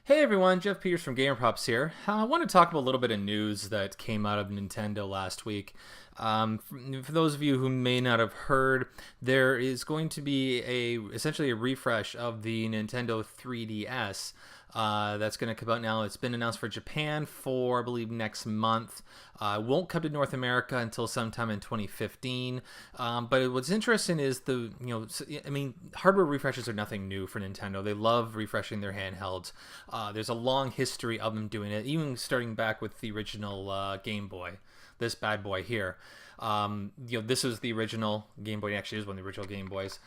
Hey everyone, Jeff Peeters from GamerPops here. I want to talk about a little bit of news that came out of Nintendo last week. For those of you who may not have heard, there is going to be essentially a refresh of the Nintendo 3DS. That's going to come out now. It's been announced for Japan for, I believe, next month. Won't come to North America until sometime in 2015. But what's interesting is hardware refreshes are nothing new for Nintendo. They love refreshing their handhelds. There's a long history of them doing it, even starting back with the original Game Boy. This bad boy here. This was the original Game Boy. Actually, it is one of the original Game Boys.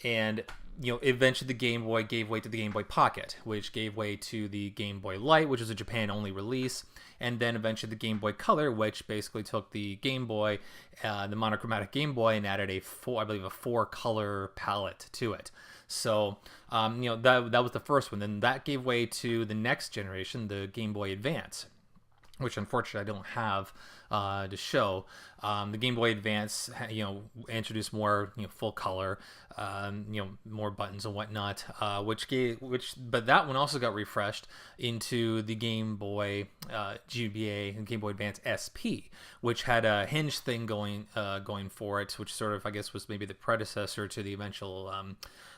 And eventually the Game Boy gave way to the Game Boy Pocket, which gave way to the Game Boy Light, which was a Japan-only release, and then eventually the Game Boy Color, which basically took the Game Boy, the monochromatic Game Boy, and added a four-color palette to it. So, that was the first one. Then that gave way to the next generation, the Game Boy Advance, which unfortunately I don't have to show. The Game Boy Advance, introduced more, full color, more buttons and whatnot, but that one also got refreshed into the Game Boy GBA and Game Boy Advance SP, which had a hinge thing going for it, which sort of, I guess, was maybe the predecessor to the eventual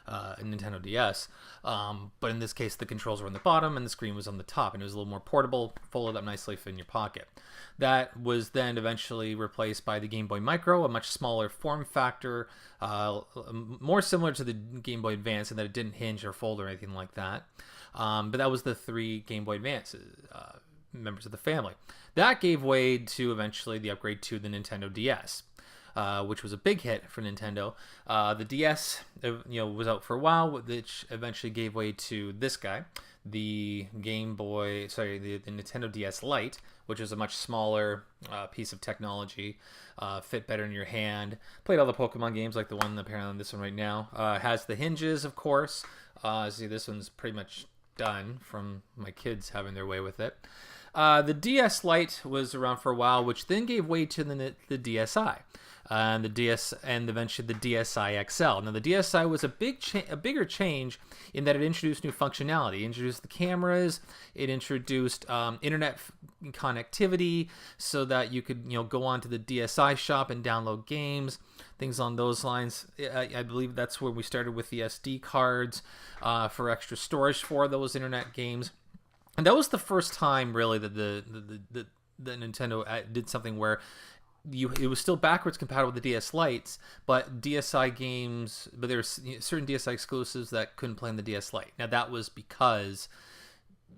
Nintendo DS. But in this case, the controls were on the bottom and the screen was on the top, and it was a little more portable, folded up nicely, fit in your pocket. That was then eventually replaced by the Game Boy Micro, a much smaller form factor, more similar to the Game Boy Advance in that it didn't hinge or fold or anything like that. But that was the three Game Boy Advances, members of the family. That gave way to eventually the upgrade to the Nintendo DS. Which was a big hit for Nintendo. The DS, was out for a while, which eventually gave way to this guy, the Nintendo DS Lite, which is a much smaller piece of technology, fit better in your hand. Played all the Pokemon games, like the one apparently on this one right now. Has the hinges, of course. See, this one's pretty much done from my kids having their way with it. The DS Lite was around for a while, which then gave way to the DSi. And the DS, and eventually the DSi XL. Now the DSi was a bigger change in that it introduced new functionality. It introduced the cameras. It introduced internet connectivity, so that you could go onto the DSi shop and download games, things on those lines. I believe that's where we started with the SD cards for extra storage for those internet games. And that was the first time, really, that the Nintendo did something where it was still backwards compatible with the DS Lites, but DSi games, but there were certain DSi exclusives that couldn't play on the DS Lite. Now that was because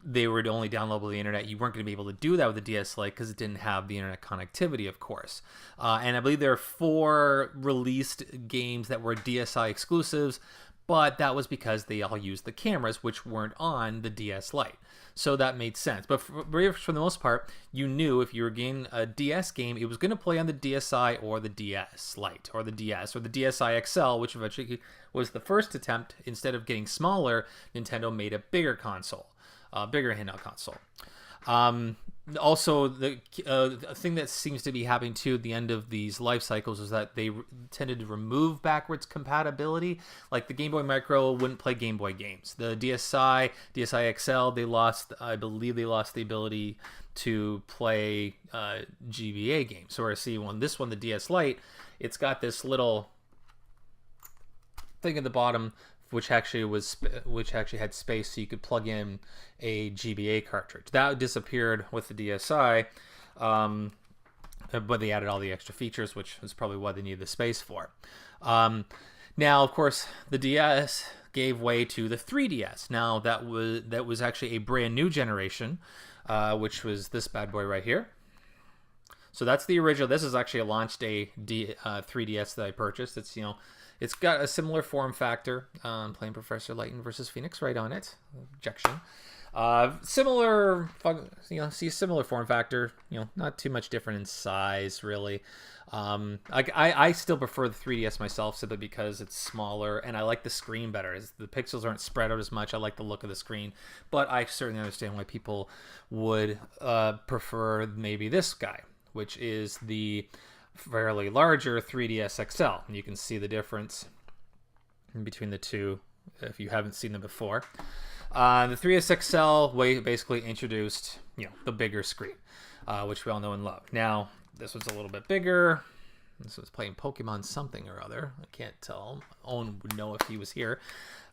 they were only downloadable to the internet. You weren't going to be able to do that with the DS Lite because it didn't have the internet connectivity, of course. And I believe there are 4 released games that were DSi exclusives, but that was because they all used the cameras, which weren't on the DS Lite. So that made sense. But for the most part, you knew if you were getting a DS game, it was going to play on the DSi or the DS Lite or the DS or the DSi XL, which eventually was the first attempt. Instead of getting smaller, Nintendo made a bigger console, a bigger handheld console. Also, the thing that seems to be happening too at the end of these life cycles is that they tended to remove backwards compatibility. Like the Game Boy Micro wouldn't play Game Boy games. The DSi XL, I believe they lost the ability to play GBA games. So I see the DS Lite, it's got this little thing at the bottom which actually had space so you could plug in a GBA cartridge. That disappeared with the DSi, but they added all the extra features, which is probably what they needed the space for. Now, of course, the DS gave way to the 3DS. Now, that was actually a brand new generation, which was this bad boy right here. So that's the original. This is actually a launch day 3DS that I purchased. It's got a similar form factor. Playing Professor Layton versus Phoenix right on it. Objection. Similar form factor. Not too much different in size, really. I still prefer the 3DS myself simply because it's smaller and I like the screen better. The pixels aren't spread out as much. I like the look of the screen, but I certainly understand why people would prefer maybe this guy, which is the fairly larger 3DS XL. And you can see the difference in between the two if you haven't seen them before. The 3DS XL basically introduced, the bigger screen, which we all know and love. Now, this was a little bit bigger. This was playing Pokemon something or other. I can't tell. Owen would know if he was here,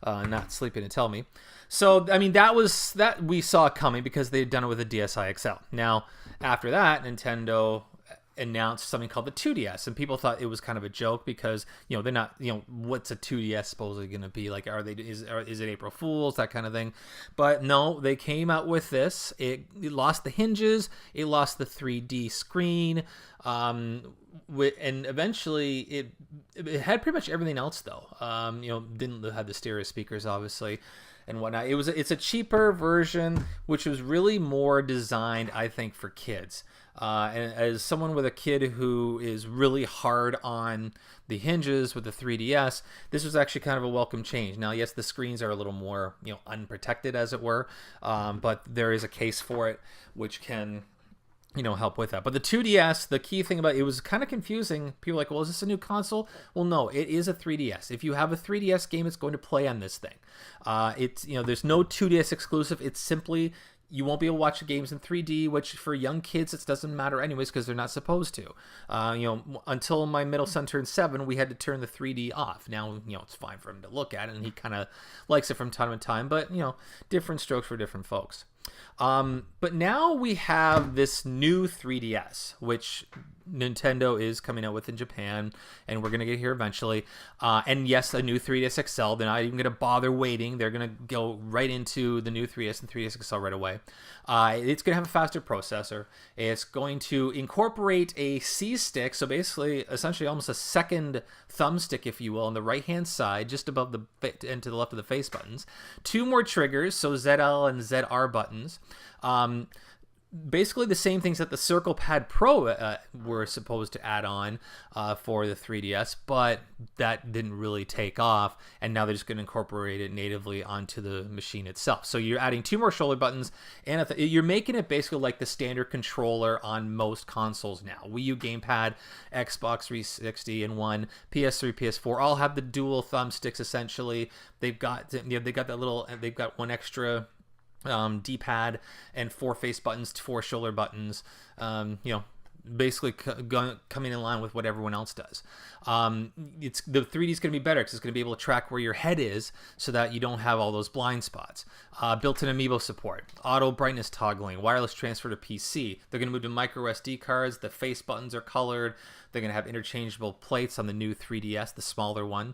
not sleeping to tell me. So, I mean, that we saw coming because they had done it with the DSi XL. Now, after that, Nintendo announced something called the 2DS, and people thought it was kind of a joke because they're not, what's a 2DS supposedly going to be like? Is it April Fool's, that kind of thing? But no, they came out with this. It lost the hinges, it lost the 3D screen, and eventually it had pretty much everything else though. Didn't have the stereo speakers obviously and whatnot. It's a cheaper version, which was really more designed, I think, for kids. And as someone with a kid who is really hard on the hinges with the 3DS, this was actually kind of a welcome change. Now, yes, the screens are a little more, unprotected, as it were, but there is a case for it, which can, help with that. But the 2DS, the key thing about it was kind of confusing. People are like, well, is this a new console? Well, no, it is a 3DS. If you have a 3DS game, it's going to play on this thing. It's, there's no 2DS exclusive. It's simply, you won't be able to watch the games in 3D, which for young kids, it doesn't matter anyways because they're not supposed to. Until my middle son turned 7, we had to turn the 3D off. Now, it's fine for him to look at it, and he kind of likes it from time to time, but, different strokes for different folks. But now we have this new 3DS, which Nintendo is coming out with in Japan, and we're going to get here eventually. And yes, a new 3DS XL. They're not even going to bother waiting. They're going to go right into the new 3DS and 3DS XL right away. It's going to have a faster processor. It's going to incorporate a C-stick, so basically, essentially almost a second thumbstick, if you will, on the right-hand side, just above the and to the left of the face buttons. 2 more triggers, so ZL and ZR buttons. Basically the same things that the Circle Pad Pro were supposed to add on for the 3DS, but that didn't really take off, and now they're just going to incorporate it natively onto the machine itself. So you're adding 2 more shoulder buttons, and you're making it basically like the standard controller on most consoles now. Wii U gamepad, Xbox 360 and One, PS3, PS4 all have the dual thumbsticks essentially. They've got they've got one extra D-pad and 4 face buttons, 4 shoulder buttons, basically coming in line with what everyone else does. It's the 3D is going to be better because it's going to be able to track where your head is so that you don't have all those blind spots. Built-in amiibo support, auto brightness toggling, wireless transfer to PC. They're going to move to micro SD cards. The face buttons are colored. They're going to have interchangeable plates on the new 3DS, the smaller one.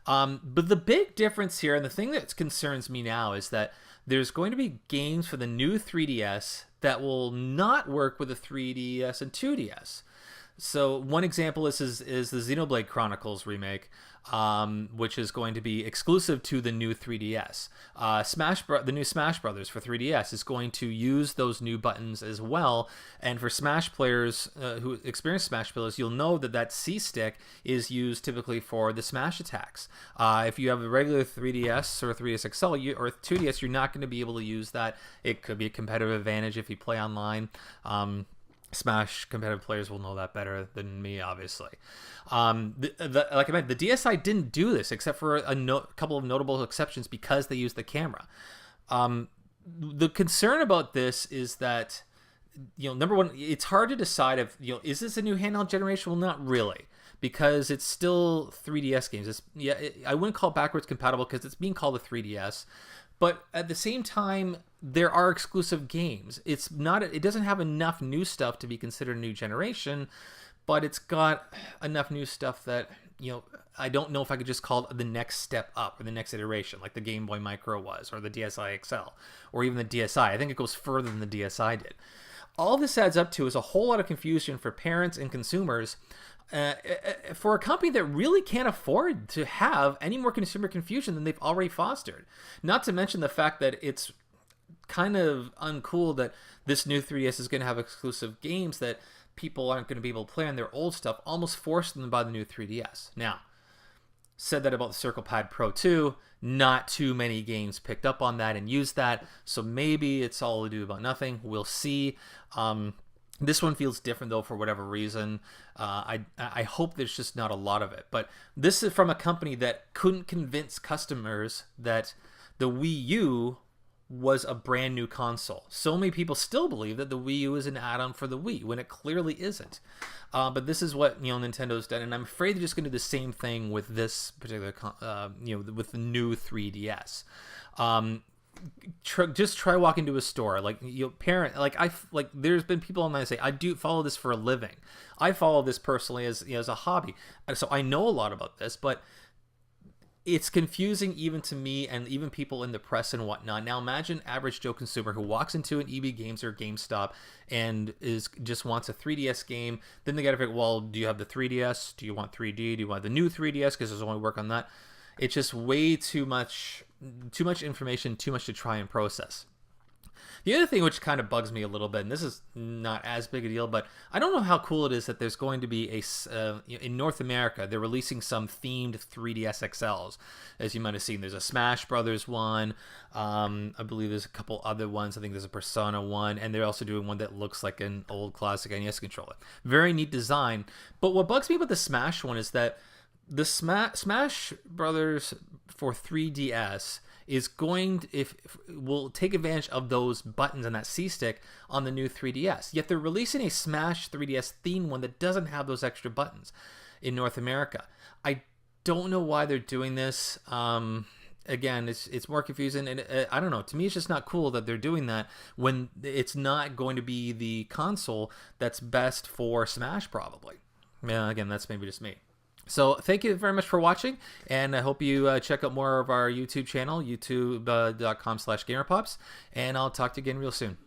But the big difference here, and the thing that concerns me now, is that there's going to be games for the new 3DS that will not work with the 3DS and 2DS. So one example is the Xenoblade Chronicles remake, which is going to be exclusive to the new 3DS. The new Smash Brothers for 3DS is going to use those new buttons as well. And for Smash players who experience Smash players, you'll know that C-stick is used typically for the Smash attacks. If you have a regular 3DS or 3DS XL or 2DS, you're not going to be able to use that. It could be a competitive advantage if you play online. Smash competitive players will know that better than me, obviously. Like I meant, the DSi didn't do this except for a couple of notable exceptions because they used the camera. The concern about this is that, number one, it's hard to decide if, is this a new handheld generation? Well, not really, because it's still 3DS games. I wouldn't call it backwards compatible because it's being called a 3DS. But at the same time, there are exclusive games. It doesn't have enough new stuff to be considered a new generation, but it's got enough new stuff that, I don't know if I could just call it the next step up or the next iteration, like the Game Boy Micro was, or the DSi XL, or even the DSi. I think it goes further than the DSi did. All this adds up to is a whole lot of confusion for parents and consumers, for a company that really can't afford to have any more consumer confusion than they've already fostered. Not to mention the fact that it's kind of uncool that this new 3DS is going to have exclusive games that people aren't going to be able to play on their old stuff, almost forcing them to buy the new 3DS. Now, said that about the Circle Pad Pro 2, not too many games picked up on that and used that, so maybe it's all ado about nothing. We'll see. This one feels different, though, for whatever reason. I hope there's just not a lot of it. But this is from a company that couldn't convince customers that the Wii U was a brand new console. So many people still believe that the Wii U is an add-on for the Wii when it clearly isn't. But this is what Nintendo's done, and I'm afraid they're just going to do the same thing with this particular with the new 3DS. Just try walking to a store, like there's been people online that say, I do follow this for a living. I follow this personally as as a hobby, so I know a lot about this, but it's confusing even to me and even people in the press and whatnot. Now imagine average Joe consumer who walks into an EB Games or GameStop and just wants a 3DS game. Then they got to figure, well, do you have the 3DS? Do you want 3D? Do you want the new 3DS? Because there's only work on that. It's just way too much information, too much to try and process. The other thing which kind of bugs me a little bit, and this is not as big a deal, but I don't know how cool it is that there's going to be in North America, they're releasing some themed 3DS XLs. As you might have seen, there's a Smash Brothers one. I believe there's a couple other ones. I think there's a Persona one, and they're also doing one that looks like an old classic NES controller. Very neat design. But what bugs me about the Smash one is that the Smash Brothers for 3DS will take advantage of those buttons and that C-stick on the new 3DS. Yet they're releasing a Smash 3DS themed one that doesn't have those extra buttons in North America. I don't know why they're doing this. Again, it's more confusing, and I don't know. To me, it's just not cool that they're doing that when it's not going to be the console that's best for Smash, probably. Yeah, again, that's maybe just me. So thank you very much for watching, and I hope you check out more of our YouTube channel, youtube.com/GamerPops, and I'll talk to you again real soon.